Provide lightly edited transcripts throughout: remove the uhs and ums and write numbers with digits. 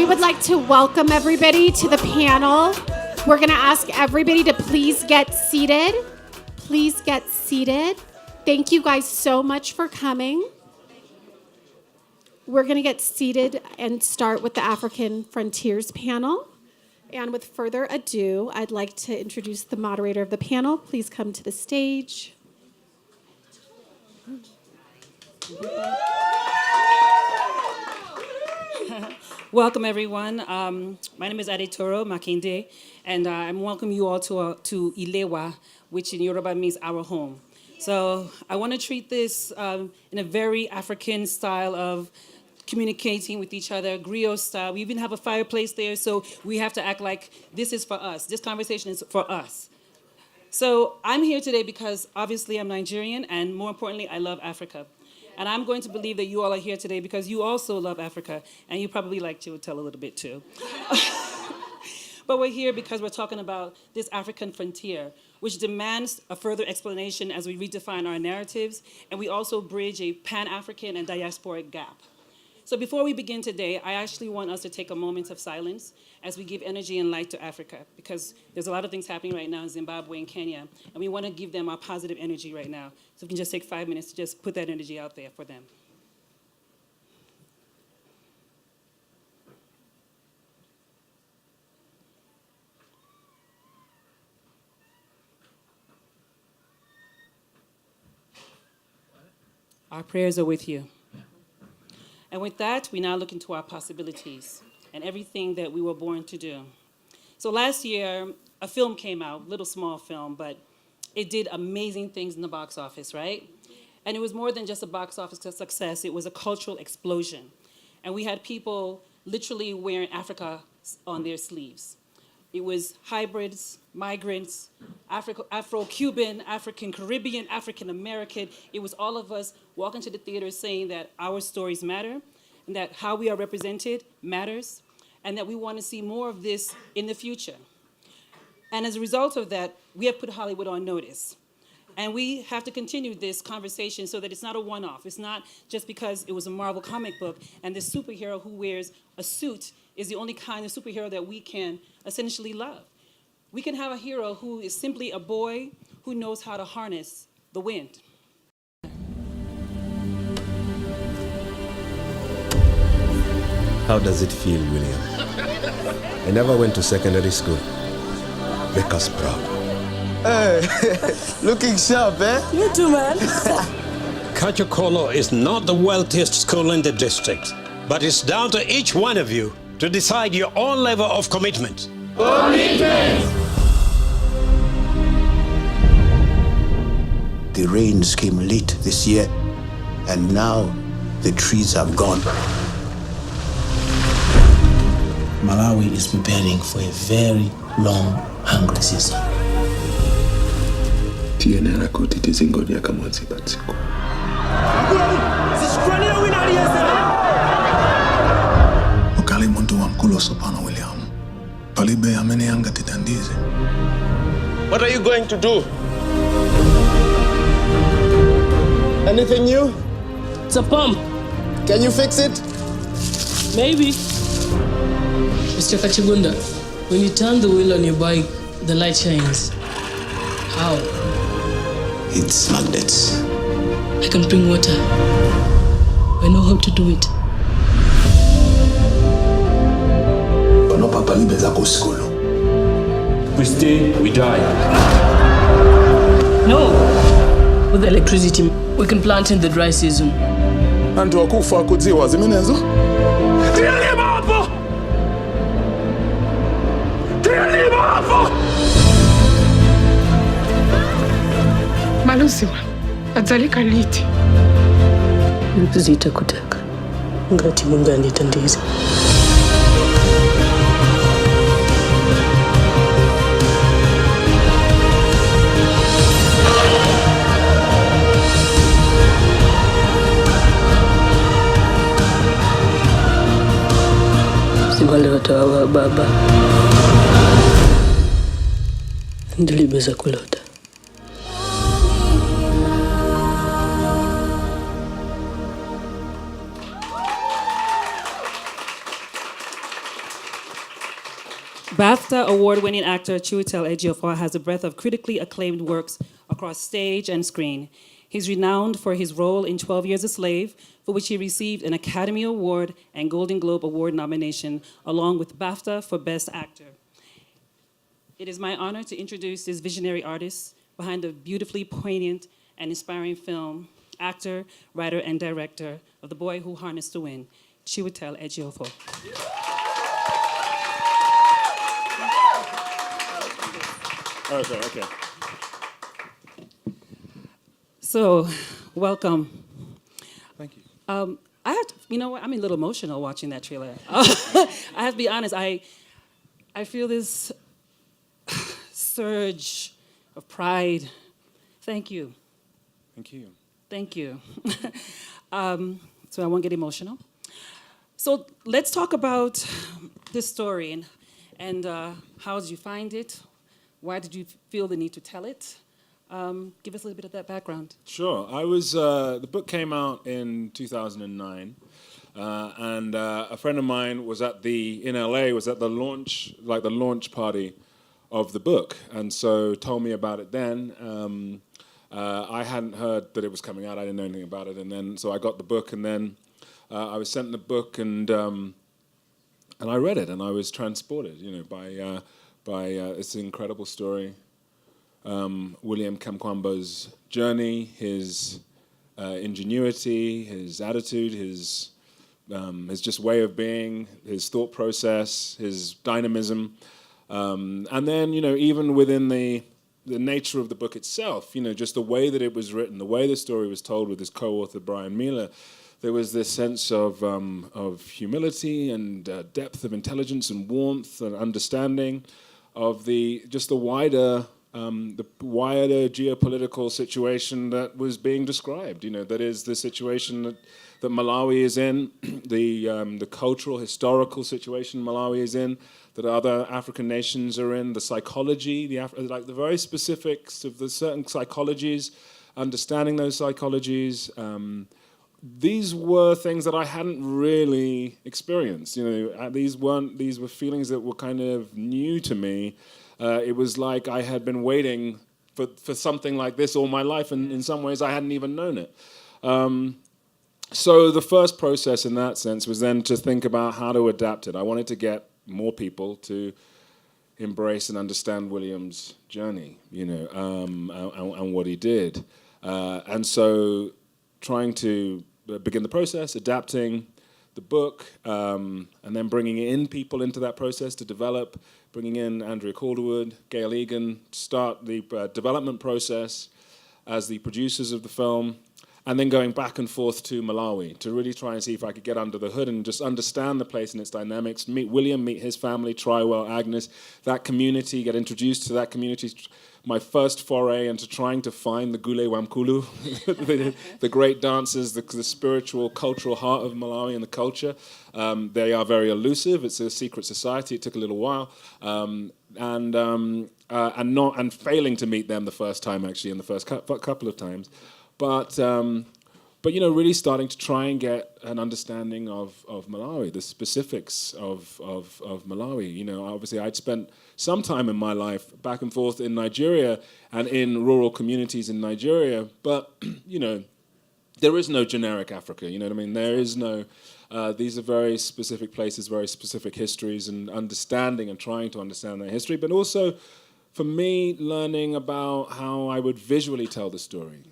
we would like to welcome everybody to the panel. We're going to ask everybody to please get seated. Please get seated. Thank you guys so much for coming. We're going to get seated and start with the African Frontiers panel. And with further ado, I'd like to introduce the moderator of the panel. Please come to the stage. Welcome, everyone. My name is Adetoro Makinde, and I'm welcoming you all to Ilewa, which in Yoruba means our home. So I want to treat this in a very African style of communicating with each other, griot style. We even have a fireplace there, so we have to act like this is for us. This conversation is for us. So I'm here today because obviously I'm Nigerian, and more importantly, I love Africa. And I'm going to believe that you all are here today because you also love Africa, and you probably like Chiwetel a little bit too. But we're here because we're talking about this African frontier, which demands a further explanation as we redefine our narratives, and we also bridge a Pan-African and diasporic gap. So before we begin today, I actually want us to take a moment of silence as we give energy and light to Africa, because there's a lot of things happening right now in Zimbabwe and Kenya, and we want to give them our positive energy right now. So we can just take 5 minutes to just put that energy out there for them. Our prayers are with you. And with that, we now look into our possibilities and everything that we were born to do. So last year, a film came out, little small film, but it did amazing things in the box office, right? And it was more than just a box office success, it was a cultural explosion. And we had people literally wearing Africa on their sleeves. It was hybrids, migrants, Afro-Cuban, African-Caribbean, African-American. It was all of us walking to the theater saying that our stories matter, and that how we are represented matters, and that we want to see more of this in the future. And as a result of that, we have put Hollywood on notice. And we have to continue this conversation so that it's not a one-off. It's not just because it was a Marvel comic book and this superhero who wears a suit is the only kind of superhero that we can essentially love. We can have a hero who is simply a boy who knows how to harness the wind. How does it feel, William? I never went to secondary school. Make us proud. Hey, looking sharp, eh? You too, man. Kachokolo is not the wealthiest school in the district, but it's down to each one of you to decide your own level of commitment. Commitment! The rains came late this year, and now the trees have gone. Malawi is preparing for a very long, hungry season. Ukali muntu wa mkulo sopana William. Palibe amene yanga titandize. What are you going to do? Anything new? It's a pump. Can you fix it? Maybe. Mr. Kachigunda, when you turn the wheel on your bike, the light shines. How? It's magnets. I can bring water. I know how to do it. We stay, we die. No. With the electricity, we can plant in the dry season. Antu wakufa kudziwa zimenezo? Tirima hapo! Tirima hapo! Malusiwa, adzalika liti. Zita kutaka. Ngati Mungu anitandize. Wale watawa baba ndilibeza kulota. BAFTA award-winning actor Chiwetel Ejiofor has a breadth of critically acclaimed works across stage and screen. He's renowned for his role in 12 Years a Slave, for which he received an Academy Award and Golden Globe Award nomination, along with BAFTA for Best Actor. It is my honor to introduce this visionary artist behind the beautifully poignant and inspiring film, actor, writer, and director of The Boy Who Harnessed the Wind, Chiwetel Ejiofor. Okay. So, welcome. Thank you. I have to, you know what? I'm a little emotional watching that trailer. I have to be honest. I feel this surge of pride. Thank you. Thank you. Thank you. So I won't get emotional. So let's talk about this story and how did you find it? Why did you feel the need to tell it? Give us a little bit of that background. Sure. I was the book came out in 2009, and a friend of mine was in LA was at the launch party of the book, and so told me about it then. I hadn't heard that it was coming out. I didn't know anything about it, and then so I got the book, and then I was sent the book, and I read it, and I was transported, by this incredible story. William Kamkwamba's journey, his ingenuity, his attitude, his just way of being, his thought process, his dynamism, and then even within the nature of the book itself, just the way that it was written, the way the story was told with his co-author Brian Miller, there was this sense of humility and depth of intelligence and warmth and understanding of the wider geopolitical situation that was being described. That is the situation that Malawi is in, the cultural, historical situation Malawi is in, that other African nations are in, the psychology, the very specifics of the certain psychologies, understanding those psychologies. These were things that I hadn't really experienced. These were feelings that were kind of new to me. It was like I had been waiting for something like this all my life, and in some ways I hadn't even known it. So the first process in that sense was then to think about how to adapt it. I wanted to get more people to embrace and understand William's journey, and what he did. And so trying to begin the process, adapting the book, and then bringing in people into that process to develop, bringing in Andrea Calderwood, Gail Egan, start the development process as the producers of the film, and then going back and forth to Malawi to really try and see if I could get under the hood and just understand the place and its dynamics, meet William, meet his family, Trywell, Agnes, that community, get introduced to that community. My first foray into trying to find the Gule Wamkulu, the great dancers, the spiritual, cultural heart of Malawi and the culture. They are very elusive. It's a secret society. It took a little while, and failing to meet them the first time, actually, in the first couple of times. But really starting to try and get an understanding of Malawi, the specifics of Malawi. Obviously I'd spent some time in my life back and forth in Nigeria and in rural communities in Nigeria, but there is no generic Africa. You know what I mean? There is no. These are very specific places, very specific histories, and understanding and trying to understand their history, but also for me learning about how I would visually tell the story.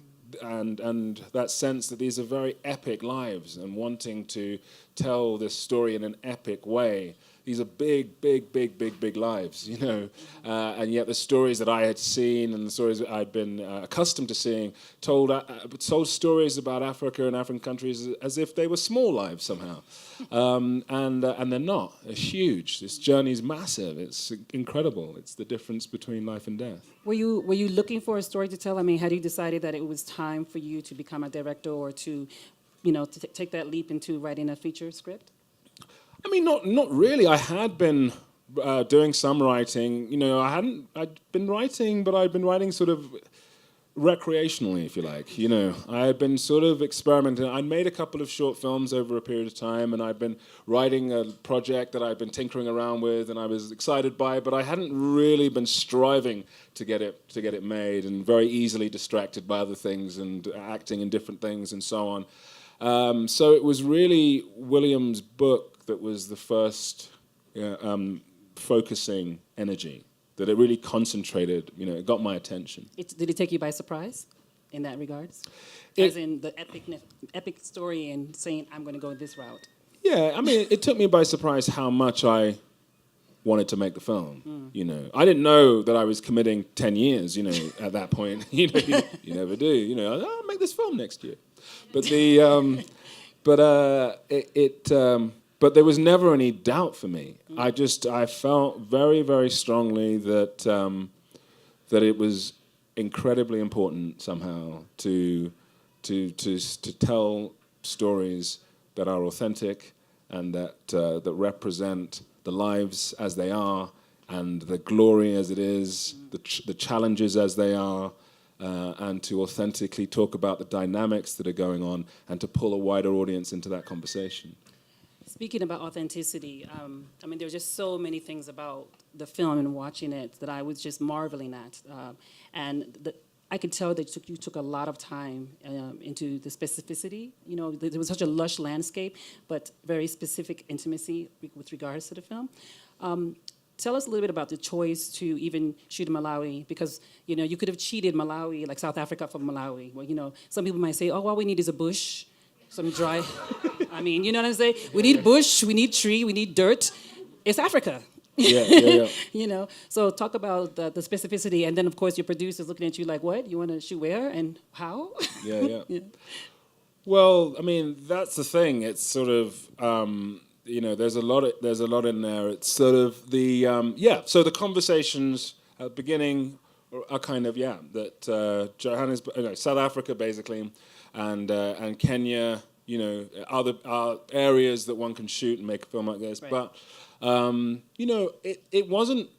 And that sense that these are very epic lives, and wanting to tell this story in an epic way. These are big lives, and yet the stories that I had seen and the stories that I'd been accustomed to seeing told stories about Africa and African countries as if they were small lives somehow, and they're not. They're huge. This journey is massive. It's incredible. It's the difference between life and death. Were you looking for a story to tell? I mean, had you decided that it was time for you to become a director or to take that leap into writing a feature script? I mean, not really. I had been doing some writing. I'd been writing, but I'd been writing sort of recreationally, if you like. You know, I had been sort of experimenting. I'd made a couple of short films over a period of time, and I'd been writing a project that I'd been tinkering around with, and I was excited by it, but I hadn't really been striving to get it made, and very easily distracted by other things and acting in different things and so on. So it was really William's book that was the first focusing energy. That it really concentrated, you know, it got my attention. Did it take you by surprise in that regards? As in the epic story and saying, I'm going to go this route? Yeah, I mean, it took me by surprise how much I wanted to make the film, you know. I didn't know that I was committing 10 years, you know, at that point. You know, you never do. You know, I'll make this film next year. But but there was never any doubt for me. I felt very, very strongly that it was incredibly important somehow to tell stories that are authentic and that represent the lives as they are and the glory as it is, the challenges as they are, and to authentically talk about the dynamics that are going on and to pull a wider audience into that conversation. Speaking about authenticity, I mean, there were just so many things about the film and watching it that I was just marveling at. I could tell that you took a lot of time into the specificity. You know, there was such a lush landscape, but very specific intimacy with regards to the film. Tell us a little bit about the choice to even shoot in Malawi, because, you know, you could have cheated Malawi, like South Africa from Malawi. Well, you know, some people might say, oh, all we need is a bush. Some dry, I mean, you know what I'm saying? We need bush, we need tree, we need dirt. It's Africa. Yeah. You know, so talk about the specificity, and then of course your producer's looking at you like, what? You want to shoot where and how? Yeah. Well, I mean, that's the thing. It's sort of, you know, there's a lot in there. It's sort of the, so the conversations at the beginning are kind of, that Johannesburg, South Africa basically, and Kenya, you know, are areas that one can shoot and make a film like this. Right. But, you know, there wasn't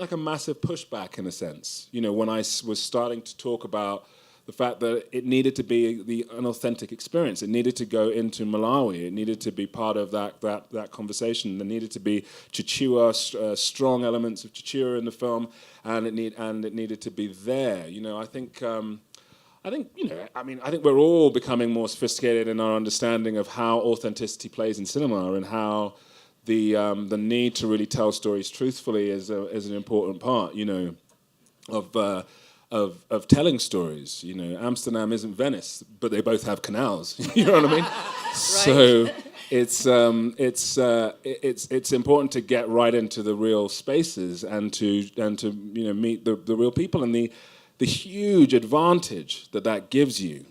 like a massive pushback in a sense, you know, when I was starting to talk about the fact that it needed to be an authentic experience. It needed to go into Malawi. It needed to be part of that conversation. There needed to be Chichewa, strong elements of Chichewa in the film, and it needed to be there. You know, I think we're all becoming more sophisticated in our understanding of how authenticity plays in cinema and how the need to really tell stories truthfully is an important part, you know, of telling stories. You know, Amsterdam isn't Venice, but they both have canals. You know what I mean? Right. So it's important to get right into the real spaces and to you know meet the real people, and the huge advantage that gives you.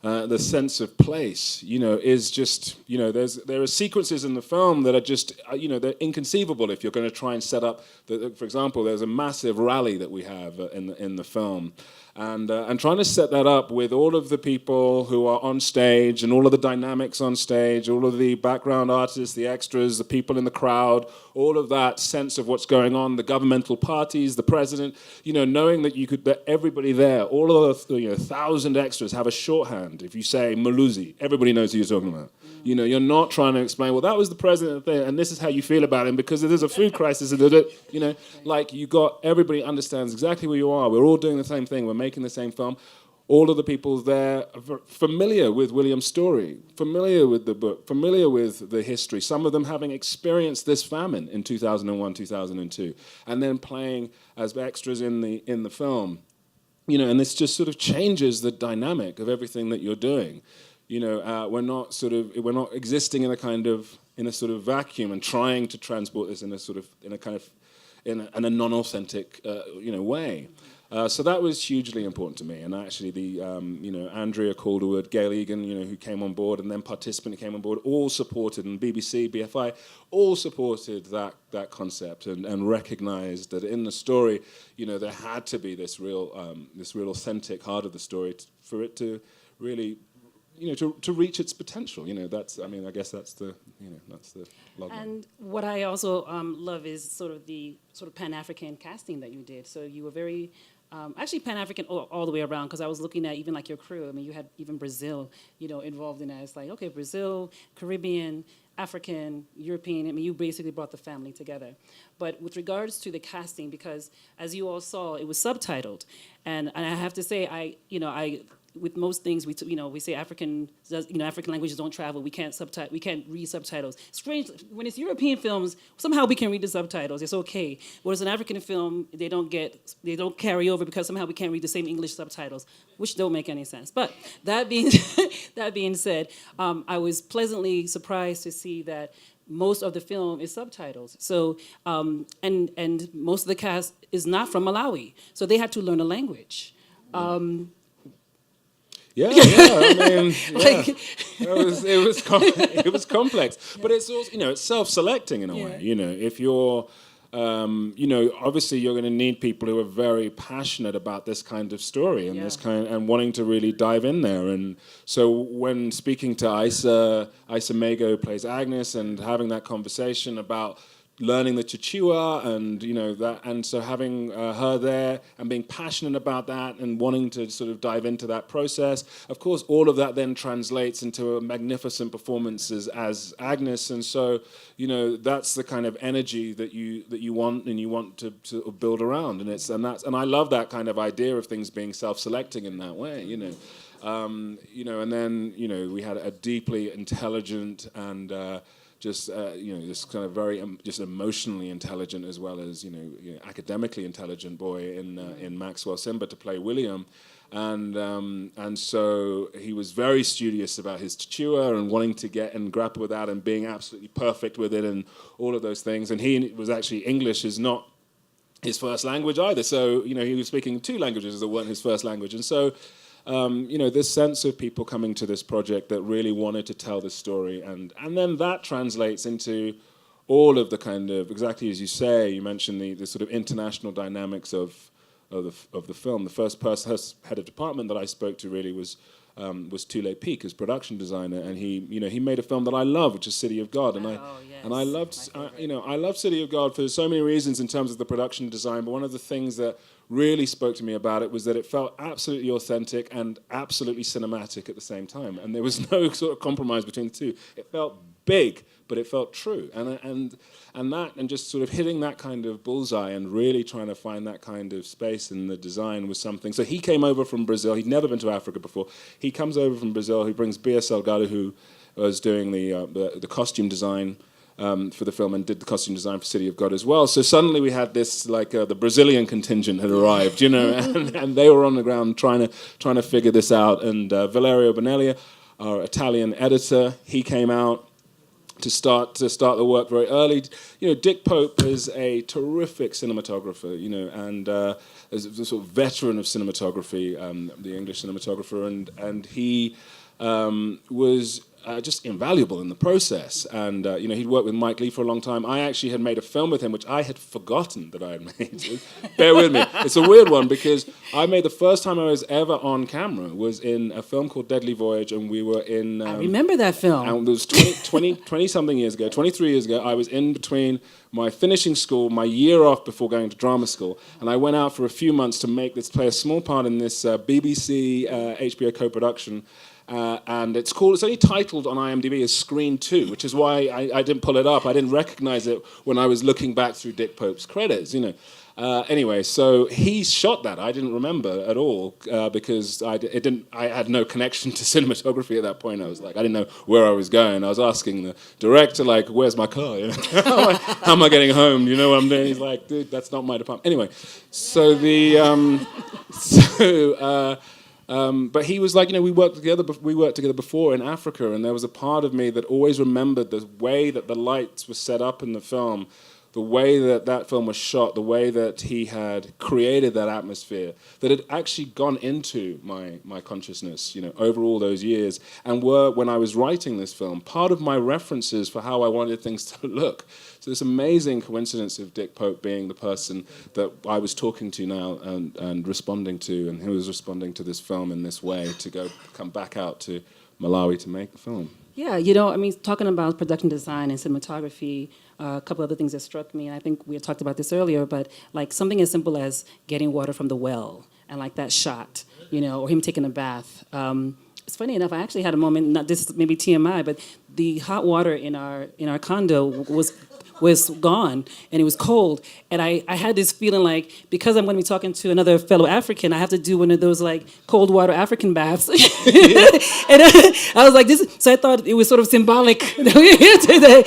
The sense of place, you know, is just, you know, there are sequences in the film that are just, you know, they're inconceivable if you're going to try and set up. For example, there's a massive rally that we have in the film, and trying to set that up with all of the people who are on stage and all of the dynamics on stage, all of the background artists, the extras, the people in the crowd, all of that sense of what's going on, the governmental parties, the president, you know, knowing that everybody there, all of the 1,000 extras have a shorthand. If you say Malusi, everybody knows who you're talking about. You know, you're not trying to explain, well, that was the president thing, and this is how you feel about him because there's a food crisis. You know, like everybody understands exactly where you are. We're all doing the same thing. We're making the same film. All of the people there are familiar with William's story, familiar with the book, familiar with the history, some of them having experienced this famine in 2001, 2002, and then playing as extras in the film. You know, and this just sort of changes the dynamic of everything that you're doing. You know, we're not existing in a sort of vacuum and trying to transport this in a non-authentic way. So that was hugely important to me. And actually, Andrea Calderwood, Gail Egan, you know, who came on board, and then Participant who came on board, all supported, and BBC, BFI, all supported that concept and recognised that in the story, you know, there had to be this real authentic heart of the story for it to really, you know, to reach its potential. You know, I guess that's the love. And what I also love is sort of the Pan-African casting that you did. So you were very actually Pan-African all the way around, because I was looking at even like your crew. I mean, you had even Brazil, involved in that. It's like, okay, Brazil, Caribbean, African, European. I mean, you basically brought the family together. But with regards to the casting, because as you all saw, it was subtitled, and I have to say, with most things, we say African languages don't travel. We can't read subtitles. Strange when it's European films. Somehow we can read the subtitles. It's okay. Whereas an African film, they don't carry over because somehow we can't read the same English subtitles, which don't make any sense. But that being said, I was pleasantly surprised to see that most of the film is subtitles. So and most of the cast is not from Malawi, so they had to learn a language. Yeah, I mean, it was complex, but it's also, it's self-selecting in a way. If you're, obviously you're going to need people who are very passionate about this kind of story and and wanting to really dive in there. And so when speaking to Isa Mago, who plays Agnes, and having that conversation about learning the Chichewa and that, and so having her there and being passionate about that and wanting to sort of dive into that process, of course all of that then translates into a magnificent performance as Agnes. And so that's the kind of energy that you want and you want to build around, and I love that kind of idea of things being self-selecting in that way. And then we had a deeply intelligent and this kind of very just emotionally intelligent as well as academically intelligent boy in Maxwell Simba to play William, and so he was very studious about his Chichewa and wanting to get and grapple with that and being absolutely perfect with it and all of those things. And he was actually, English is not his first language either, so he was speaking 2 languages that weren't his first language, and so. This sense of people coming to this project that really wanted to tell the story, and then that translates into all of the kind of, exactly as you say, you mentioned the sort of international dynamics of the film. The first head of department that I spoke to really was Tule Peak, as production designer, and he made a film that I love, which is City of God, and I loved I love City of God for so many reasons in terms of the production design. But one of the things that really spoke to me about it was that it felt absolutely authentic and absolutely cinematic at the same time, and there was no sort of compromise between the two. It felt big, but it felt true, and just sort of hitting that kind of bullseye and really trying to find that kind of space in the design was something. So he came over from Brazil. He'd never been to Africa before. He comes over from Brazil. He brings Bia Salgado, who was doing the costume design for the film and did the costume design for City of God as well. So suddenly we had this, like the Brazilian contingent had arrived, and they were on the ground trying to figure this out. And Valerio Bonelli, our Italian editor, he came out to start the work very early. Dick Pope is a terrific cinematographer, and is a sort of veteran of cinematography, the English cinematographer, and he was just invaluable in the process. And he'd worked with Mike Lee for a long time. I actually had made a film with him, which I had forgotten that I had made. Bear with me. It's a weird one because I made the first time I was ever on camera was in a film called Deadly Voyage, and we were in... I remember that film. And it was 20-something years ago, 23 years ago. I was in between my finishing school, my year off before going to drama school, and I went out for a few months to play a small part in this BBC HBO co-production. And it's only titled on IMDb as Screen 2, which is why I didn't pull it up. I didn't recognize it when I was looking back through Dick Pope's credits, Anyway, so he shot that. I didn't remember at all because I had no connection to cinematography at that point. I didn't know where I was going. I was asking the director, where's my car? How am I getting home? Do you know what I'm doing? He's like, dude, that's not my department. Anyway, so but he was like, we worked together before in Africa, and there was a part of me that always remembered the way that the lights were set up in the film, the way that film was shot, the way that he had created that atmosphere, that had actually gone into my consciousness, over all those years, and were, when I was writing this film, part of my references for how I wanted things to look. So this amazing coincidence of Dick Pope being the person that I was talking to now and responding to, and who was responding to this film in this way to come back out to Malawi to make the film. Yeah, you know, I mean, talking about production design and cinematography, a couple other things that struck me, and I think we had talked about this earlier, but like something as simple as getting water from the well and like that shot, you know, or him taking a bath. It's funny enough, I actually had a moment, not this maybe TMI, but the hot water in our condo was gone and it was cold. And I had this feeling like, because I'm going to be talking to another fellow African, I have to do one of those like cold water African baths. And I was like, so I thought it was sort of symbolic that we're here today.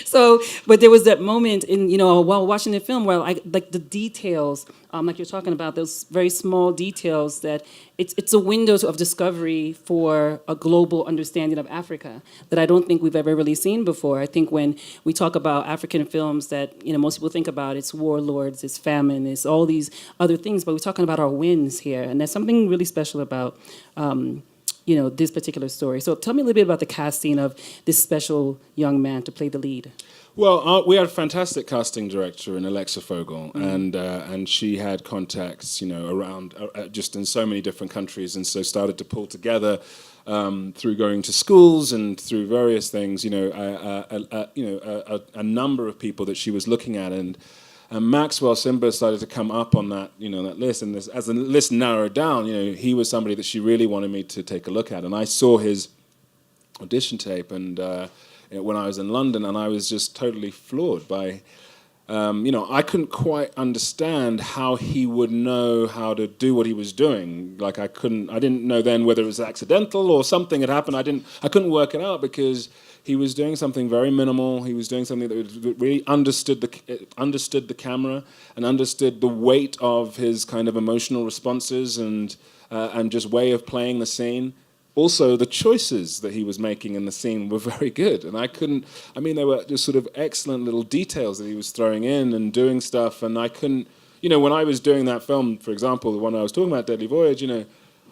So, but there was that moment in, you know, while watching the film where I, like the details, like you're talking about, those very small details that it's a window of discovery for a global understanding of Africa that I don't think we've ever really seen before. I think when we talk about African films that, you know, most people think about, it's warlords, it's famine, it's all these other things, but we're talking about our wins here. And there's something really special about, you know, this particular story. So tell me a little bit about the casting of this special young man to play the lead. Well, we had a fantastic casting director in Alexa Fogel, and she had contacts, you know, around just in so many different countries, and so started to pull together through going to schools and through various things, you know, a number of people that she was looking at, and Maxwell Simba started to come up on that, you know, that list, and as the list narrowed down, you know, he was somebody that she really wanted me to take a look at, and I saw his audition tape and. When I was in London, and I was just totally floored by, you know, I couldn't quite understand how he would know how to do what he was doing. Like I didn't know then whether it was accidental or something had happened. I couldn't work it out because he was doing something very minimal. He was doing something that really understood the camera and understood the weight of his kind of emotional responses and just way of playing the scene. Also, the choices that he was making in the scene were very good. And they were just sort of excellent little details that he was throwing in and doing stuff. And I couldn't, you know, when I was doing that film, for example, the one I was talking about, Deadly Voyage, you know,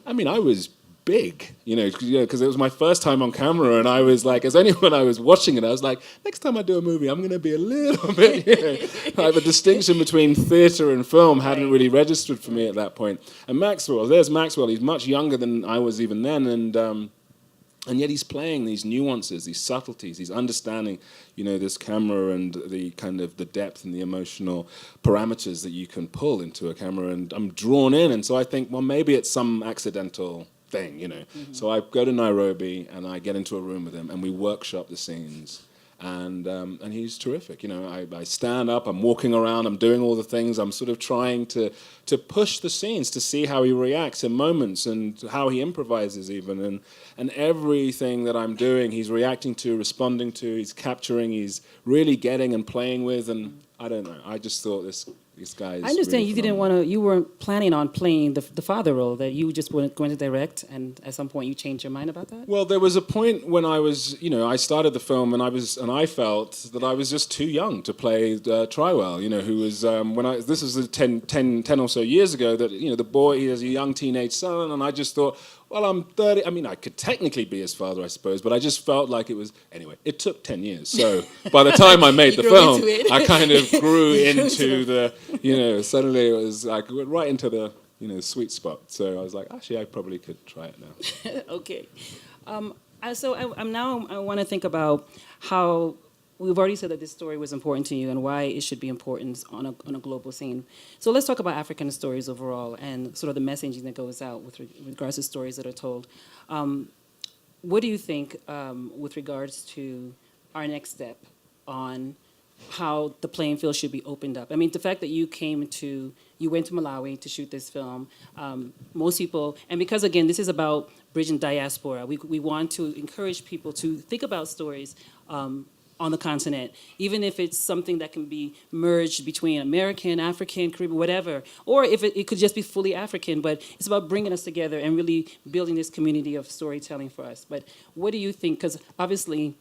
I mean, I was big, you know, because it was my first time on camera. And I was like, as only when I was watching it, I was like, next time I do a movie, I'm going to be a little bit, you know, like the distinction between theatre and film hadn't really registered for me at that point. And there's Maxwell, he's much younger than I was even then. And yet he's playing these nuances, these subtleties, he's understanding, you know, this camera and the kind of the depth and the emotional parameters that you can pull into a camera. And I'm drawn in. And so I think, well, maybe it's some accidental thing, you know. Mm-hmm. So I go to Nairobi and I get into a room with him and we workshop the scenes. And he's terrific, you know. I stand up, I'm walking around, I'm doing all the things, I'm sort of trying to push the scenes to see how he reacts in moments and how he improvises even. And everything that I'm doing, he's reacting to, responding to, he's capturing, he's really getting and playing with. And I don't know, I just thought this guy is I understand really you weren't planning on playing the father role, that you just weren't going to direct, and at some point you changed your mind about that? Well, there was a point when I was, you know, I started the film and I felt that I was just too young to play Chiwetel, you know, who was, this was 10 or so years ago, that, you know, the boy, he has a young teenage son, and I just thought, well, I'm 30. I mean, I could technically be his father, I suppose, but I just felt like it was... Anyway, it took 10 years. So by the time I made the film, I kind of grew into the, you know, suddenly it was like went right into the, you know, sweet spot. So I was like, actually, I probably could try it now. Okay. I want to think about how... We've already said that this story was important to you and why it should be important on a global scene. So let's talk about African stories overall and sort of the messaging that goes out with regards to stories that are told. What do you think with regards to our next step on how the playing field should be opened up? I mean, the fact that you went to Malawi to shoot this film, most people, and because again, this is about bridging diaspora, we want to encourage people to think about stories on the continent, even if it's something that can be merged between American, African, Caribbean, whatever, or if it could just be fully African, but it's about bringing us together and really building this community of storytelling for us. But what do you think? Because obviously,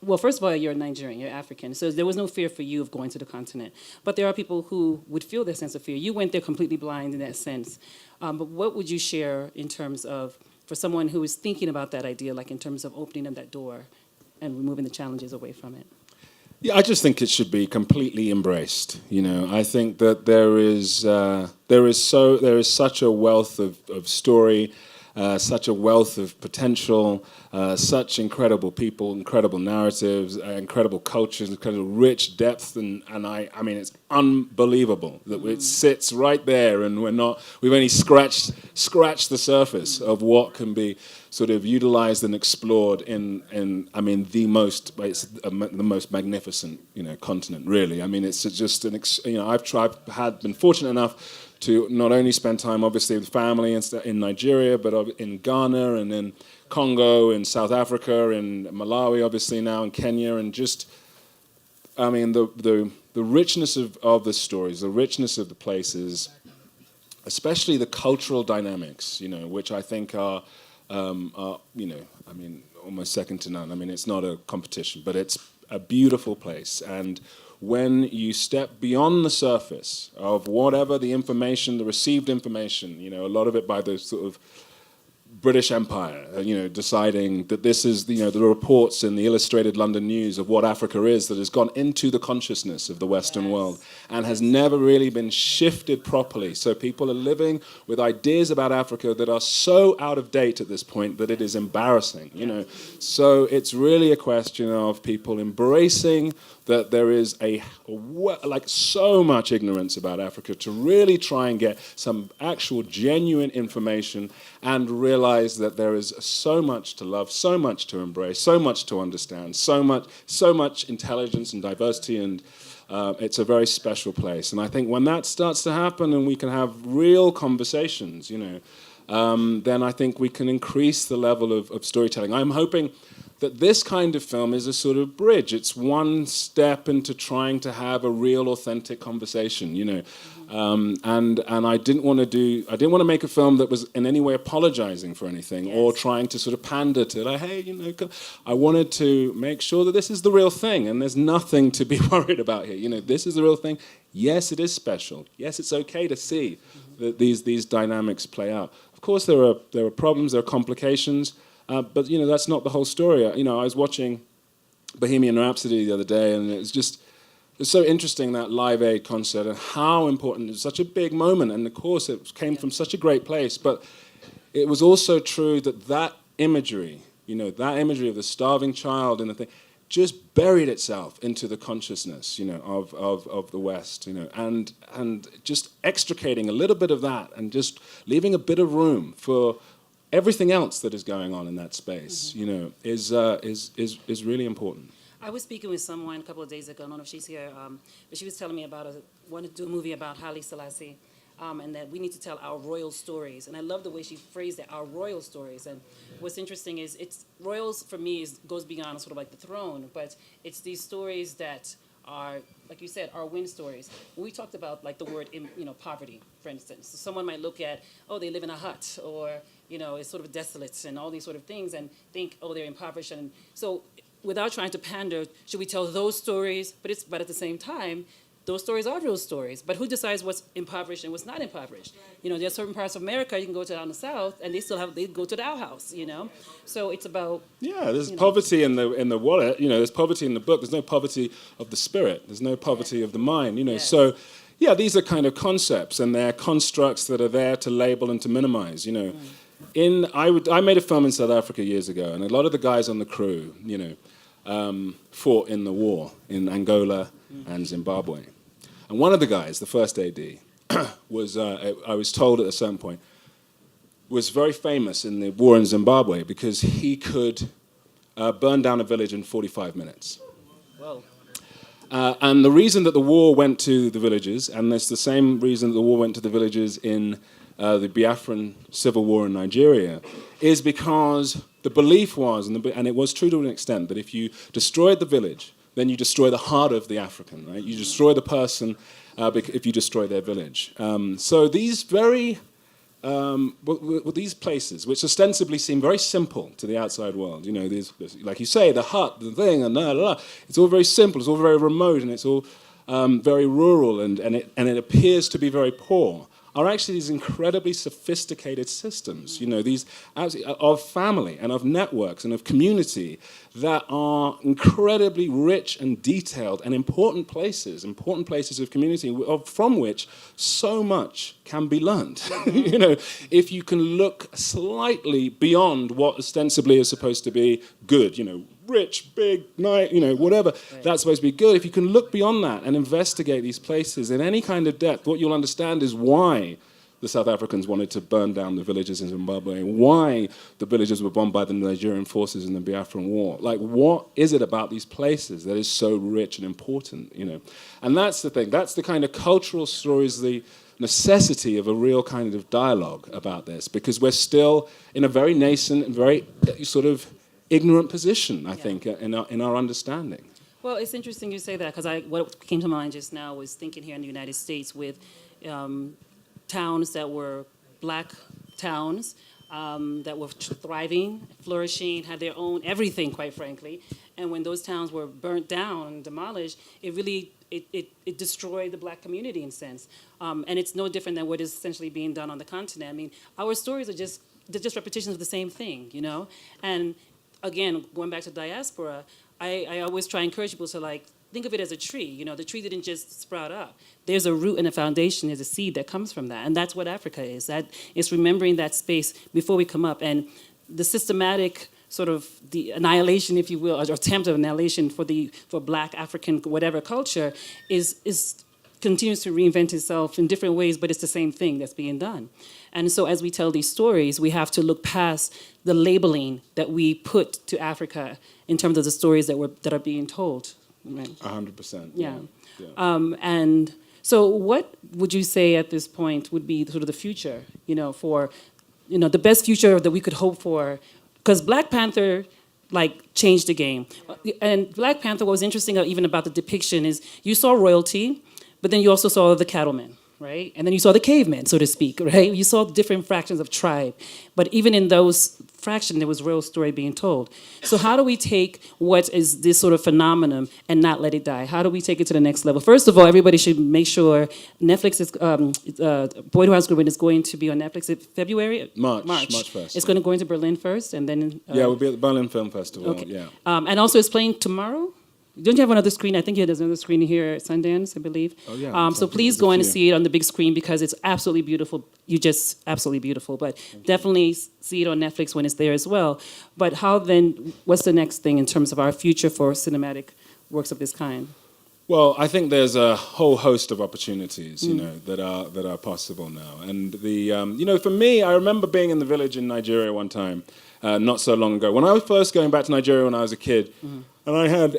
well, first of all, you're Nigerian, you're African, so there was no fear for you of going to the continent. But there are people who would feel that sense of fear. You went there completely blind in that sense. But what would you share in terms of, for someone who is thinking about that idea, like in terms of opening up that door and removing the challenges away from it? Yeah, I just think it should be completely embraced. You know, I think that there is such a wealth of story such a wealth of potential, such incredible people, incredible narratives, incredible cultures, incredible rich depth, and I mean, it's unbelievable that it sits right there, and we've only scratched the surface of what can be sort of utilized and explored in I mean, the most magnificent, continent, really. I mean, it's just I've been fortunate enough to not only spend time, obviously, with family in Nigeria, but in Ghana and in Congo, in South Africa, in Malawi, obviously now, in Kenya, and just, I mean, the richness of the stories, the richness of the places, especially the cultural dynamics, which I think are I mean, almost second to none. I mean, it's not a competition, but it's a beautiful place. And when you step beyond the surface of whatever the information, the received information, a lot of it by the sort of British Empire, deciding that this is, the reports in the Illustrated London News of what Africa is that has gone into the consciousness of the Western world and has never really been shifted properly. So people are living with ideas about Africa that are so out of date at this point that it is embarrassing, So it's really a question of people embracing that there is so much ignorance about Africa, to really try and get some actual genuine information and realize that there is so much to love, so much to embrace, so much to understand, so much intelligence and diversity, and it's a very special place. And I think when that starts to happen and we can have real conversations, then I think we can increase the level of storytelling. I'm hoping that this kind of film is a sort of bridge. It's one step into trying to have a real, authentic conversation, And I didn't want to make a film that was in any way apologizing for anything or trying to sort of pander to, I wanted to make sure that this is the real thing and there's nothing to be worried about here. This is the real thing. Yes, it is special. Yes, it's okay to see that these dynamics play out. Of course, there are problems, there are complications. But that's not the whole story. I was watching Bohemian Rhapsody the other day, and it's so interesting, that Live Aid concert, and how important it's such a big moment. And of course, it came from such a great place. But it was also true that imagery, that imagery of the starving child and the thing, just buried itself into the consciousness, of the West, and just extricating a little bit of that and just leaving a bit of room for everything else that is going on in that space, is really important. I was speaking with someone a couple of days ago, I don't know if she's here, but she was telling me about wanted to do a movie about Haile Selassie, and that we need to tell our royal stories. And I love the way she phrased it, our royal stories. And what's interesting is royals for me goes beyond sort of like the throne, but it's these stories that are, like you said, our win stories. When we talked about like the word, poverty, for instance. So someone might look at, they live in a hut, or it's sort of desolate and all these sort of things, and think, they're impoverished. And so without trying to pander, should we tell those stories? But at the same time, those stories are real stories. But who decides what's impoverished and what's not impoverished? There are certain parts of America you can go to down the South, and they go to the outhouse, So it's about... Yeah, there's poverty in the wallet, there's poverty in the book. There's no poverty of the spirit. There's no poverty of the mind, Yes. So, yeah, these are kind of concepts, and they're constructs that are there to label and to minimize, I made a film in South Africa years ago, and a lot of the guys on the crew, fought in the war in Angola and Zimbabwe. And one of the guys, the first AD, was, I was told at a certain point, was very famous in the war in Zimbabwe because he could burn down a village in 45 minutes. Whoa. And the reason that the war went to the villages, and it's the same reason that the war went to the villages in the Biafran civil war in Nigeria, is because the belief was, and it was true to an extent, that if you destroyed the village, then you destroy the heart of the African, right? You destroy the person if you destroy their village. So these these places, which ostensibly seem very simple to the outside world, these, like you say, the hut, the thing, and it's all very simple, it's all very remote, and it's all very rural, and it appears to be very poor. are actually these incredibly sophisticated systems, these of family and of networks and of community that are incredibly rich and detailed and important places of community from which so much can be learned. If you can look slightly beyond what ostensibly is supposed to be good, rich, big, nice, whatever, that's supposed to be good. If you can look beyond that and investigate these places in any kind of depth, what you'll understand is why the South Africans wanted to burn down the villages in Zimbabwe, why the villages were bombed by the Nigerian forces in the Biafran War. Like, what is it about these places that is so rich and important, And that's the thing. That's the kind of cultural stories, the necessity of a real kind of dialogue about this, because we're still in a very nascent and very sort of ignorant position, I think, in our understanding. Well, it's interesting you say that, because what came to mind just now was thinking here in the United States with towns that were black towns that were thriving, flourishing, had their own everything, quite frankly. And when those towns were burnt down and demolished, it really it destroyed the black community in a sense. And it's no different than what is essentially being done on the continent. I mean, our stories are just repetitions of the same thing, And again, going back to diaspora, I always try and encourage people to think of it as a tree. The tree didn't just sprout up. There's a root and a foundation. There's a seed that comes from that, and that's what Africa is. That is remembering that space before we come up, and the systematic sort of the annihilation, if you will, or attempt of annihilation for Black African whatever culture is continues to reinvent itself in different ways, but it's the same thing that's being done. And so as we tell these stories, we have to look past the labeling that we put to Africa in terms of the stories that are being told. Right? 100%. Yeah. And so what would you say at this point would be sort of the future, for, the best future that we could hope for? Because Black Panther, changed the game. And Black Panther, what was interesting even about the depiction is you saw royalty, but then you also saw the cattlemen, right? And then you saw the cavemen, so to speak, right? You saw different fractions of tribe. But even in those fractions, there was real story being told. So how do we take what is this sort of phenomenon and not let it die? How do we take it to the next level? First of all, everybody should make sure Netflix is, Boy Who Has Good is going to be on Netflix in February? March 1st. It's going to go into Berlin first, and then... yeah, we'll be at the Berlin Film Festival, okay. Yeah. And also it's playing tomorrow? Don't you have another screen? I think there's another screen here at Sundance, I believe. Oh, yeah. So please go in and see it on the big screen because it's absolutely beautiful. Absolutely beautiful. But definitely see it on Netflix when it's there as well. But how then, what's the next thing in terms of our future for cinematic works of this kind? Well, I think there's a whole host of opportunities, that are possible now. And for me, I remember being in the village in Nigeria one time, not so long ago. When I was first going back to Nigeria when I was a kid, and I had...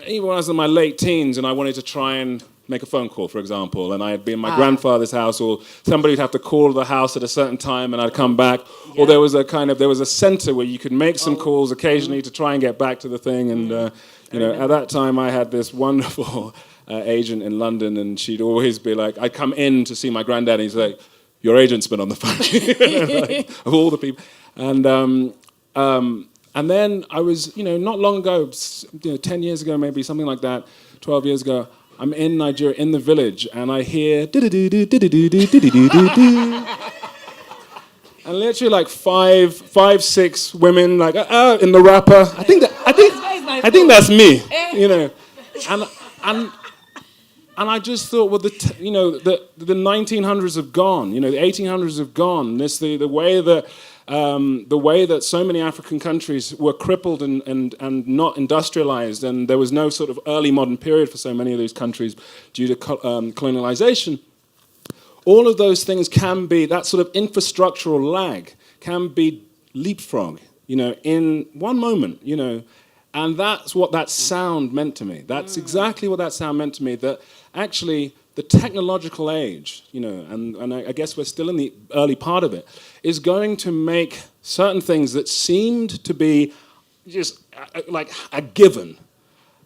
even when I was in my late teens and I wanted to try and make a phone call, for example, and I'd be in my grandfather's house, or somebody would have to call the house at a certain time and I'd come back, or there was a center where you could make some calls occasionally to try and get back to the thing, and at that time I had this wonderful agent in London, and she'd always be like, I'd come in to see my granddad and he's like, your agent's been on the phone, of all the people, and then I was, not long ago, 10 years ago maybe, something like that, 12 years ago, I'm in Nigeria, in the village, and I hear and literally five, six women in the wrapper. I think that's me, and I just thought, well, the 1900s have gone, the 1800s have gone. The way that so many African countries were crippled and not industrialized, and there was no sort of early modern period for so many of these countries due to colonialization, all of those things can be, that sort of infrastructural lag can be leapfrog, in one moment, and that's what that sound meant to me. That's exactly what that sound meant to me, that actually the technological age, and I guess we're still in the early part of it, is going to make certain things that seemed to be just like a given.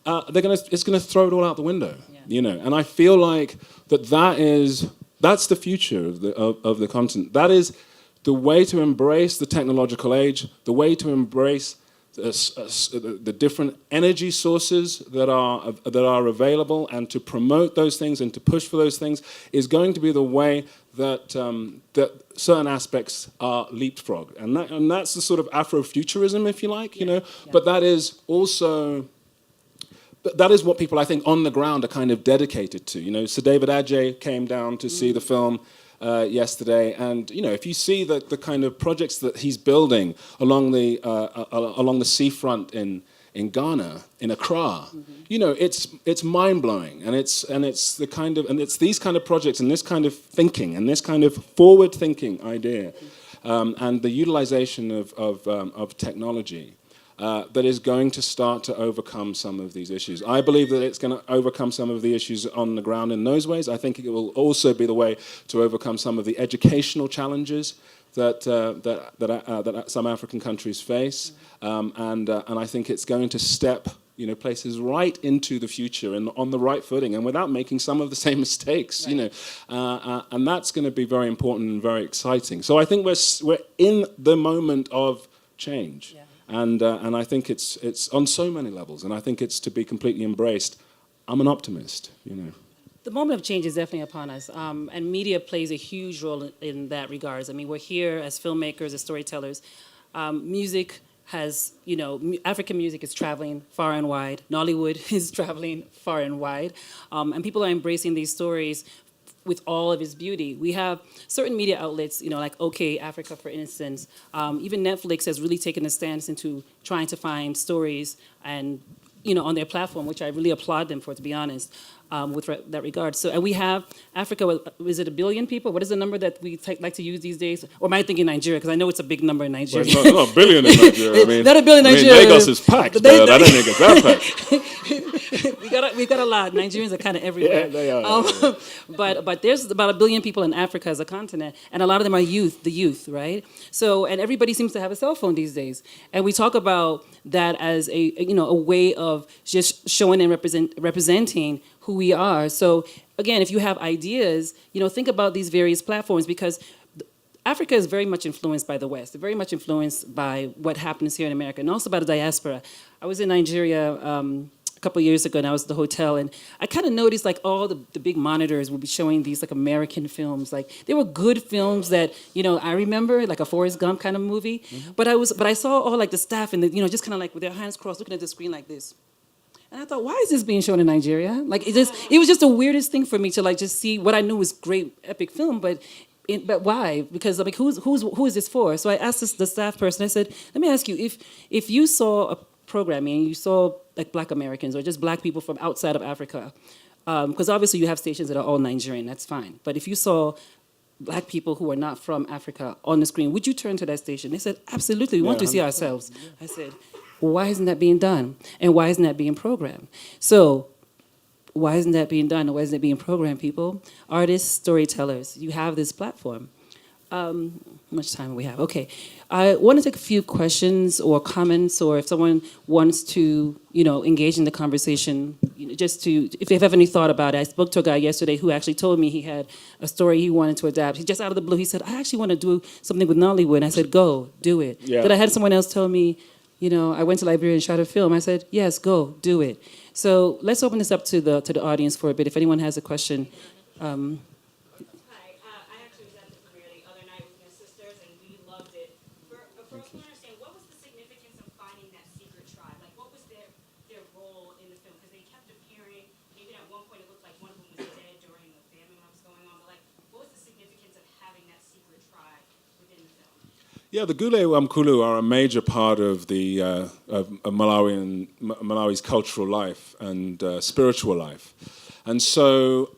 It's going to throw it all out the window, And I feel like that's the future of the continent. That is the way to embrace the technological age, the way to embrace the different energy sources that are available, and to promote those things and to push for those things is going to be the way that that certain aspects are leapfrogged, and that's the sort of Afrofuturism, if you like, you know. Yeah. But that is also. That is what people, I think, on the ground are kind of dedicated to. You know, Sir David Adjaye came down to see the film yesterday, and you know, if you see the kind of projects that he's building along the seafront in Ghana, in Accra, you know, it's mind blowing, and it's these kind of projects and this kind of thinking and this kind of forward thinking idea, and the utilization of technology. That is going to start to overcome some of these issues. I believe that it's going to overcome some of the issues on the ground in those ways. I think it will also be the way to overcome some of the educational challenges that some African countries face, and I think it's going to step, you know, places right into the future and on the right footing, and without making some of the same mistakes, right. You know, and that's going to be very important and very exciting. So I think we're in the moment of change. Yeah. And I think it's on so many levels, and I think it's to be completely embraced. I'm an optimist, you know. The moment of change is definitely upon us, and media plays a huge role in that regards. I mean, we're here as filmmakers, as storytellers. Music has, you know, African music is traveling far and wide. Nollywood is traveling far and wide, and people are embracing these stories with all of its beauty. We have certain media outlets, you know, like OK Africa, for instance. Even Netflix has really taken a stance into trying to find stories and, you know, on their platform, which I really applaud them for, to be honest, with that regard. So, and we have Africa, is it 1 billion people? What is the number that we like to use these days? Or am I thinking Nigeria? Because I know it's a big number in Nigeria. Well, it's not 1 billion in Nigeria. I mean, not 1 billion in Nigeria. Lagos is packed, but I don't think it's that packed. we got a lot. Nigerians are kind of everywhere. Yeah, they are. But there's about 1 billion people in Africa as a continent, and a lot of them are the youth, right? So, and everybody seems to have a cell phone these days, and we talk about that as a way of just showing and representing who we are. So again, if you have ideas, you know, think about these various platforms, because Africa is very much influenced by the West, very much influenced by what happens here in America, and also by the diaspora. I was in Nigeria a couple of years ago, and I was at the hotel, and I kind of noticed like all the big monitors would be showing these like American films. Like they were good films that, you know, I remember, like a Forrest Gump kind of movie. Mm-hmm. But I saw all like the staff and you know, just kind of like with their hands crossed, looking at the screen like this. And I thought, why is this being shown in Nigeria? Like it was just the weirdest thing for me to like just see what I knew was great epic film, but why? Because like who is this for? So I asked the staff person. I said, let me ask you, if you saw a programming and you saw like Black Americans or just Black people from outside of Africa, because obviously you have stations that are all Nigerian, that's fine. But if you saw Black people who are not from Africa on the screen, would you turn to that station? They said, absolutely, we want to see ourselves. I said, why isn't that being done? And why isn't that being programmed? So why isn't that being done? Or why isn't it being programmed, people? Artists, storytellers, you have this platform. How much time do we have? Okay. I want to take a few questions or comments, or if someone wants to, you know, engage in the conversation, you know, just to, if they have any thought about it. I spoke to a guy yesterday who actually told me he had a story he wanted to adapt. He just out of the blue, he said, I actually want to do something with Nollywood. And I said, go, do it. Yeah. Then I had someone else tell me, you know, I went to Liberia and shot a film. I said, yes, go, do it. So let's open this up to the audience for a bit. If anyone has a question. Hi, I actually was at the premiere the other night with my sisters, and we loved it. First, I want to understand, what was the significance of finding that secret tribe? Like, what was their role in the film? Because they kept appearing. Even at one point, it looked like one of them was dead during the famine that was going on. But like, what was the significance of having that secret tribe within the film? Yeah, the Gule Wamkulu are a major part of the of Malawi's cultural life and spiritual life, and so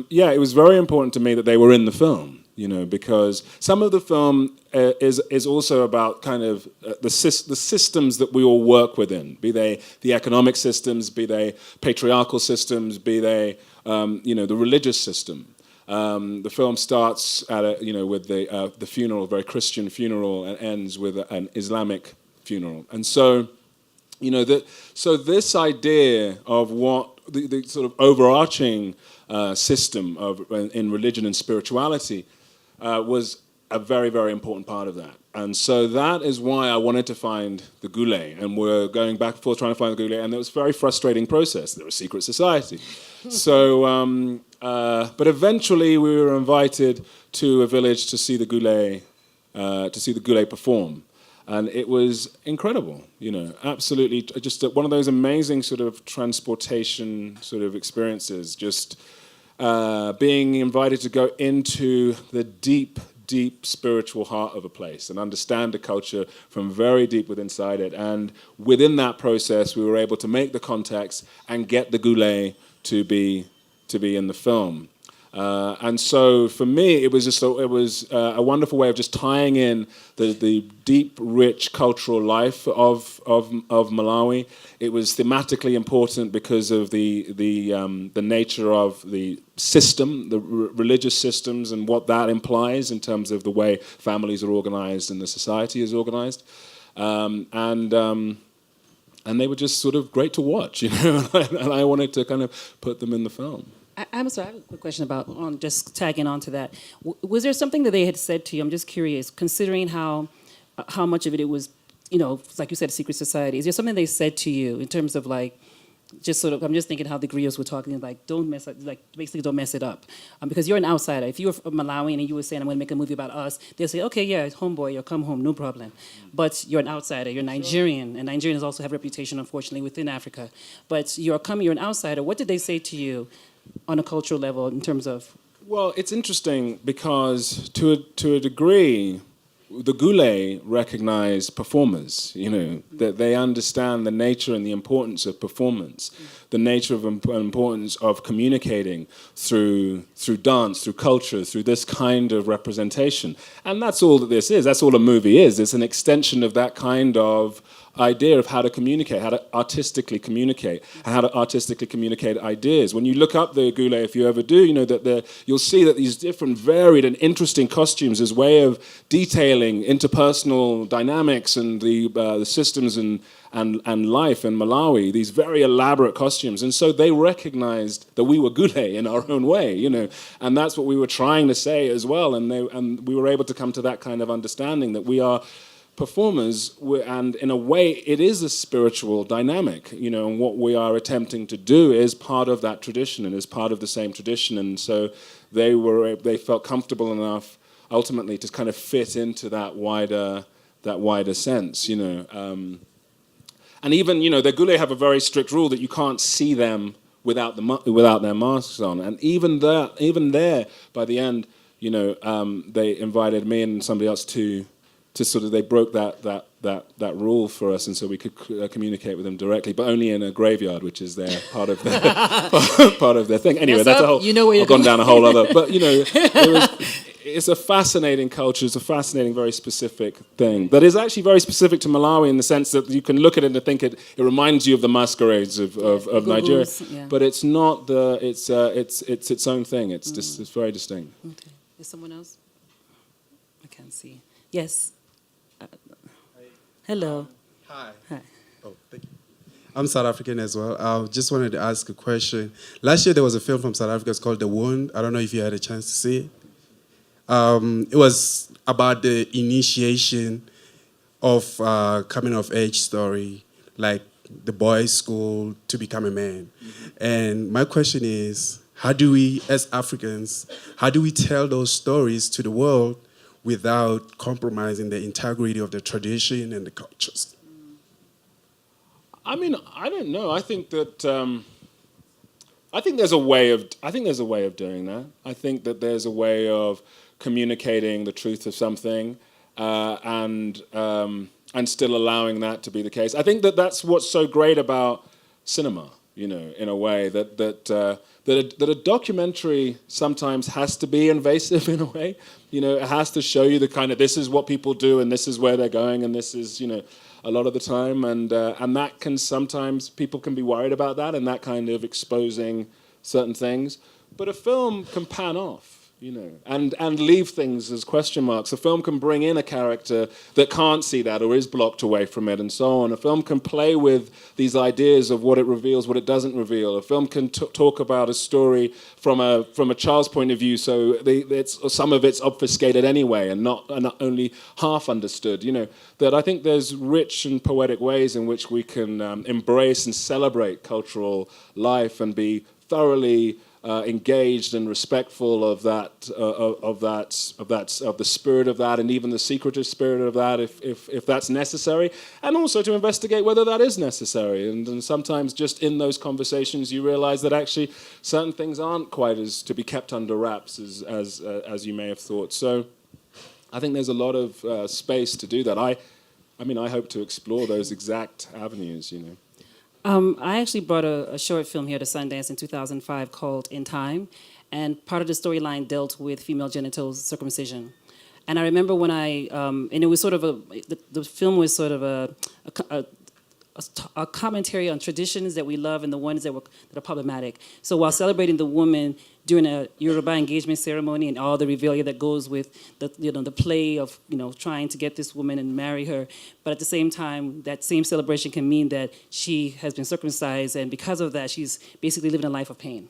yeah, it was very important to me that they were in the film. You know, because some of the film is also about kind of the systems that we all work within, be they the economic systems, be they patriarchal systems, be they you know, the religious system. The film starts at with the funeral, a very Christian funeral, and ends with an Islamic funeral. And so, you know, so this idea of what the sort of overarching system of in religion and spirituality was a very, very important part of that. And so that is why I wanted to find the Goulet. And we're going back and forth trying to find the Goulet. And it was a very frustrating process. There was a secret society. So, but eventually we were invited to a village to see the Goulet perform. And it was incredible, you know, absolutely just one of those amazing sort of transportation sort of experiences, just being invited to go into the deep spiritual heart of a place and understand the culture from very deep within inside it. And within that process, we were able to make the context and get the Goulet to be in the film. And so for me, it was just a wonderful way of just tying in the deep, rich cultural life of Malawi. It was thematically important because of the nature of the system, the religious systems, and what that implies in terms of the way families are organized and the society is organized. And they were just sort of great to watch, you know, and I wanted to kind of put them in the film. I'm sorry, I have a quick question about just tagging on to that. Was there something that they had said to you? I'm just curious, considering how much of it was, you know, like you said, a secret society. Is there something they said to you in terms of like, just sort of, I'm just thinking how the griots were talking, like, don't mess up, like, basically don't mess it up. Because you're an outsider. If you were from Malawi and you were saying, I'm going to make a movie about us, they'll say, okay, yeah, homeboy, you'll come home, no problem. But you're an outsider, you're Nigerian, and Nigerians also have a reputation, unfortunately, within Africa. But you're an outsider. What did they say to you on a cultural level in terms of? Well, it's interesting because to a degree, the Goulet recognize performers, you know, that they understand the nature and the importance of performance, the nature of importance of communicating through dance, through culture, through this kind of representation. And that's all that this is. That's all a movie is. It's an extension of that kind of idea of how to communicate, how to artistically communicate, and how to artistically communicate ideas. When you look up the Goulet, if you ever do, you know that you'll see that these different, varied, and interesting costumes is way of detailing interpersonal dynamics and the systems and life in Malawi. These very elaborate costumes, and so they recognized that we were Goulet in our own way, you know, and that's what we were trying to say as well. And we were able to come to that kind of understanding that we are performers, and in a way it is a spiritual dynamic, you know, and what we are attempting to do is part of that tradition and is part of the same tradition. And so they felt comfortable enough ultimately to kind of fit into that wider sense, you know. And even, you know, the Goulet have a very strict rule that you can't see them without their masks on. And even there by the end, you know, they invited me and somebody else to sort of, they broke that rule for us, and so we could communicate with them directly, but only in a graveyard, which is their part of their part of their thing. Anyway, that's a whole. You know where I've gone down a whole other. But you know, it's a fascinating culture. It's a fascinating, very specific thing that is actually very specific to Malawi in the sense that you can look at it and think it reminds you of the masquerades of Nigeria, yeah. But it's not the. It's its own thing. It's just it's very distinct. Okay. Is someone else? I can't see. Yes. Hello. Hi. Hi. Oh, thank you. I'm South African as well. I just wanted to ask a question. Last year there was a film from South Africa. It's called The Wound. I don't know if you had a chance to see it. It was about the initiation of coming of age story, like the boys' school to become a man. And my question is, how do we, as Africans, how do we tell those stories to the world without compromising the integrity of the tradition and the cultures? I mean, I don't know. I think that I think there's a way of doing that. I think that there's a way of communicating the truth of something and still allowing that to be the case. I think that that's what's so great about cinema. You know, in a way that a documentary sometimes has to be invasive in a way. You know, it has to show you the kind of, this is what people do and this is where they're going and this is, you know, a lot of the time. And that can sometimes, people can be worried about that and that kind of exposing certain things. But a film can pan off. you know, and leave things as question marks. A film can bring in a character that can't see that or is blocked away from it and so on. A film can play with these ideas of what it reveals, what it doesn't reveal. A film can talk about a story from a child's point of view, so some of it's obfuscated anyway and not only half understood. You know, that I think there's rich and poetic ways in which we can embrace and celebrate cultural life and be thoroughly engaged and respectful of the spirit of that, and even the secretive spirit of that, if that's necessary, and also to investigate whether that is necessary. And sometimes, just in those conversations, you realize that actually certain things aren't quite as to be kept under wraps as you may have thought. So, I think there's a lot of space to do that. I mean, I hope to explore those exact avenues. You know. I actually brought a short film here to Sundance in 2005 called In Time, and part of the storyline dealt with female genital circumcision. And I remember when and it was sort of the film was sort of a commentary on traditions that we love and the ones that are problematic. So while celebrating the woman during a Yoruba engagement ceremony and all the regalia that goes with the play of trying to get this woman and marry her, but at the same time, that same celebration can mean that she has been circumcised, and because of that, she's basically living a life of pain.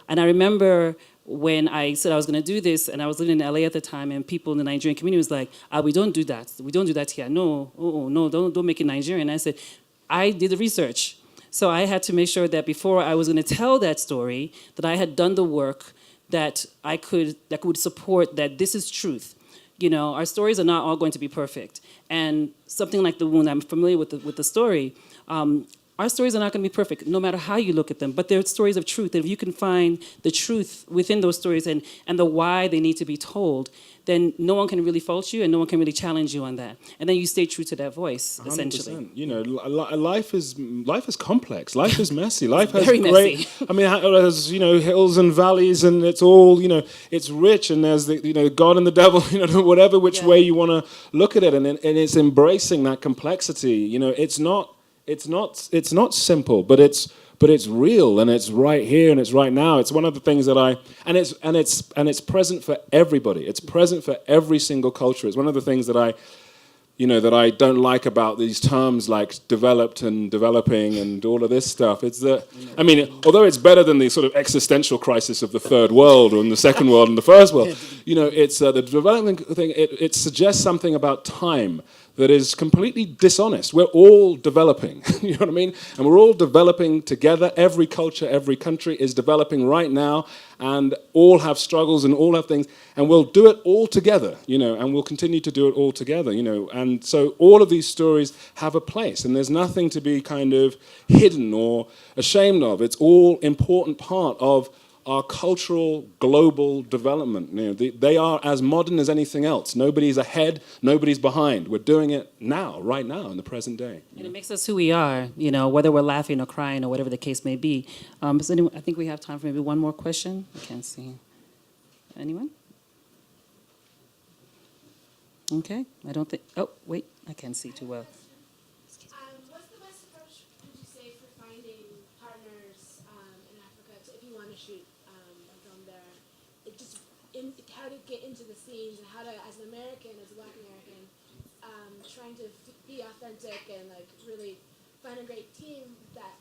And I remember when I said I was going to do this, and I was living in LA at the time, and people in the Nigerian community was like, we don't do that. We don't do that here. No, no, don't make it Nigerian. And I said, I did the research. So I had to make sure that before I was going to tell that story, that I had done the work that would support that this is truth. You know, our stories are not all going to be perfect. And something like The Wound, I'm familiar with the story. Our stories are not going to be perfect, no matter how you look at them, but they're stories of truth. And if you can find the truth within those stories and the why they need to be told, then no one can really fault you and no one can really challenge you on that. And then you stay true to that voice, 100%. Essentially. You know, life is complex. Life is messy. Life has Very messy. I mean, it has, hills and valleys, and it's all, it's rich, and there's the, God and the devil, whatever which way you want to look at it, and it's embracing that complexity. It's not simple, but it's real, and it's right here, and it's right now. It's one of the things that it's present for everybody. It's present for every single culture. It's one of the things that I don't like about these terms like developed and developing and all of this stuff. It's that, I mean, although it's better than the sort of existential crisis of the third world or in the second world and the first world, it's the development thing. It suggests something about time that is completely dishonest. We're all developing, you know what I mean? And we're all developing together. Every culture, every country is developing right now, and all have struggles and all have things, and we'll do it all together, and we'll continue to do it all together, and so all of these stories have a place, and there's nothing to be kind of hidden or ashamed of. It's all important part of our cultural global development. They are as modern as anything else. Nobody's ahead, nobody's behind. We're doing it now, right now, in the present day. And it makes us who we are, whether we're laughing or crying or whatever the case may be. So anyway, I think we have time for maybe one more question. I can't see. Anyone? Okay, I don't think, oh, wait, I can't see too well. What's the best approach, would you say, for finding partners in Africa if you want to shoot a film there? How to get into the scenes, and how to, as an American, as a Black American, trying to be authentic and really find a great team that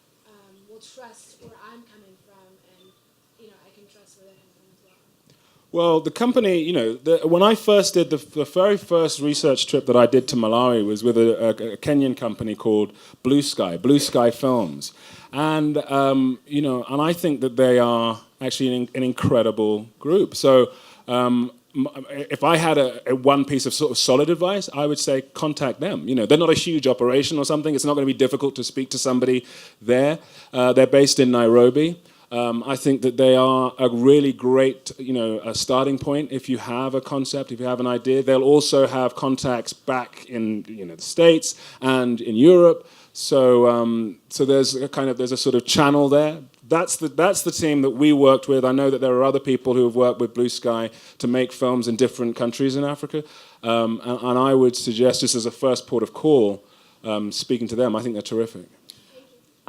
will trust where I'm coming from, and I can trust where they're coming from as well. Well, the company, when I first did the very first research trip that I did to Malawi was with a Kenyan company called Blue Sky Films. And, and I think that they are actually an incredible group. So if I had one piece of sort of solid advice, I would say contact them. They're not a huge operation or something. It's not going to be difficult to speak to somebody there. They're based in Nairobi. I think that they are a really great, a starting point if you have a concept, if you have an idea. They'll also have contacts back in, the States and in Europe. So there's a sort of channel there. That's the team that we worked with. I know that there are other people who have worked with Blue Sky to make films in different countries in Africa. And I would suggest, just as a first port of call, speaking to them. I think they're terrific.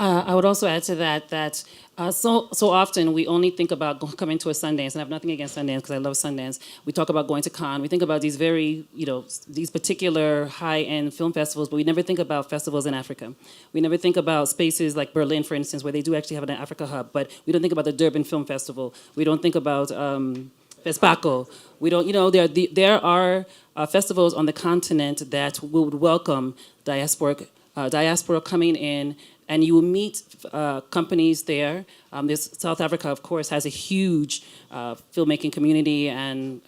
I would also add to that so often we only think about coming to a Sundance, and I have nothing against Sundance because I love Sundance. We talk about going to Cannes. We think about these very, these particular high-end film festivals, but we never think about festivals in Africa. We never think about spaces like Berlin, for instance, where they do actually have an Africa hub, but we don't think about the Durban Film Festival. We don't think about FESPACO. We don't, there are festivals on the continent that would welcome diaspora coming in, and you will meet companies there. South Africa, of course, has a huge filmmaking community and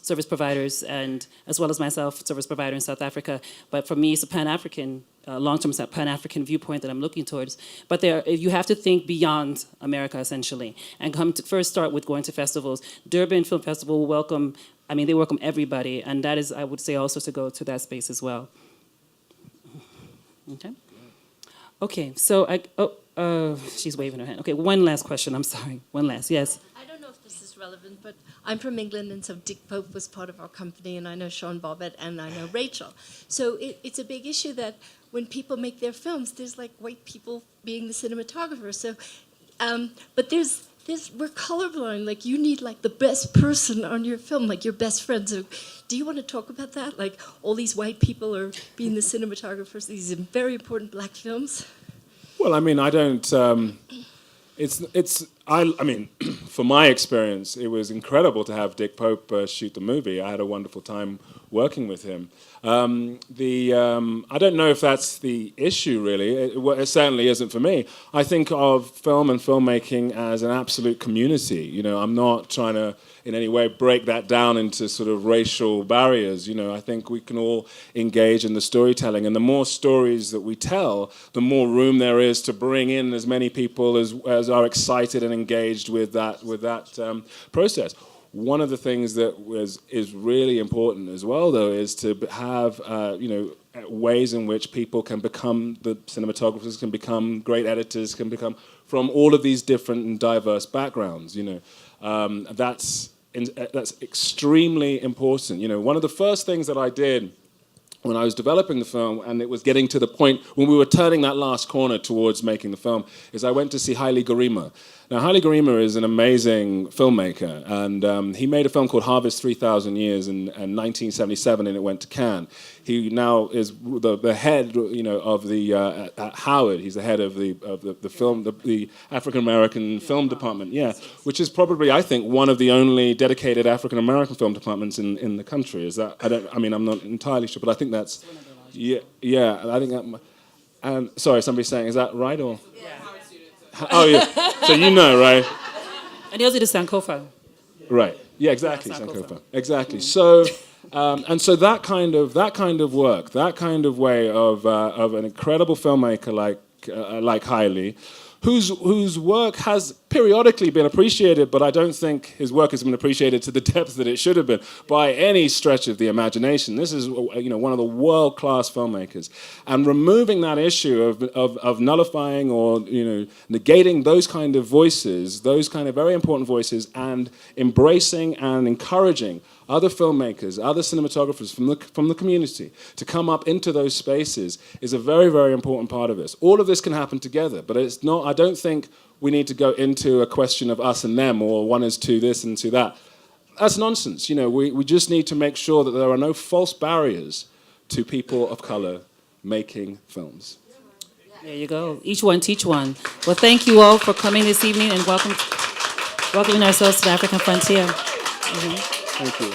service providers, and as well as myself, service provider in South Africa. But for me, it's a Pan-African, long-term Pan-African viewpoint that I'm looking towards. But you have to think beyond America, essentially, and first start with going to festivals. Durban Film Festival will welcome, they welcome everybody, and that is, I would say, also to go to that space as well. Okay, so she's waving her hand. Okay, one last question, I'm sorry. One last, yes. I don't know if this is relevant, but I'm from England, and so Dick Pope was part of our company, and I know Sean Bobbitt, and I know Rachel. So it's a big issue that when people make their films, there's like white people being the cinematographer. So, but we're colorblind. Like you need like the best person on your film, like your best friend. So, do you want to talk about that? Like all these white people are being the cinematographers. These very important black films. Well, I don't. From my experience, it was incredible to have Dick Pope shoot the movie. I had a wonderful time working with him. I don't know if that's the issue, really. It certainly isn't for me. I think of film and filmmaking as an absolute community. I'm not trying to in any way break that down into sort of racial barriers. I think we can all engage in the storytelling, and the more stories that we tell, the more room there is to bring in as many people as are excited and engaged with that process. One of the things that is really important as well, though, is to have ways in which people can become the cinematographers, can become great editors, can become from all of these different and diverse backgrounds. That's extremely important. One of the first things that I did when I was developing the film, and it was getting to the point when we were turning that last corner towards making the film, is I went to see Haile Gerima. Now, Haile Gerima is an amazing filmmaker, and he made a film called Harvest 3,000 Years in 1977, and it went to Cannes. He now is the head, of the at Howard. He's the head of the film, the African American film department. Yeah, which is probably, I think, one of the only dedicated African American film departments in the country. Is that? I'm not entirely sure, but I think that's. Yeah. I think that. And sorry, somebody's saying, is that right or? Yeah. Oh yeah. So right? And he also did Sankofa. Right. Yeah, exactly. Sankofa. Exactly. So. And so that kind of work, that kind of way of an incredible filmmaker like Haile, whose work has periodically been appreciated, but I don't think his work has been appreciated to the depth that it should have been by any stretch of the imagination. This is one of the world-class filmmakers, and removing that issue of nullifying or negating those kind of voices, those kind of very important voices, and embracing and encouraging other filmmakers, other cinematographers from the community to come up into those spaces is a very, very important part of this. All of this can happen together, but it's not. I don't think we need to go into a question of us and them, or one is to this and to that. That's nonsense. We just need to make sure that there are no false barriers to people of color making films. There you go. Each one, teach one. Well, thank you all for coming this evening, and welcoming ourselves to the African frontier. Thank you.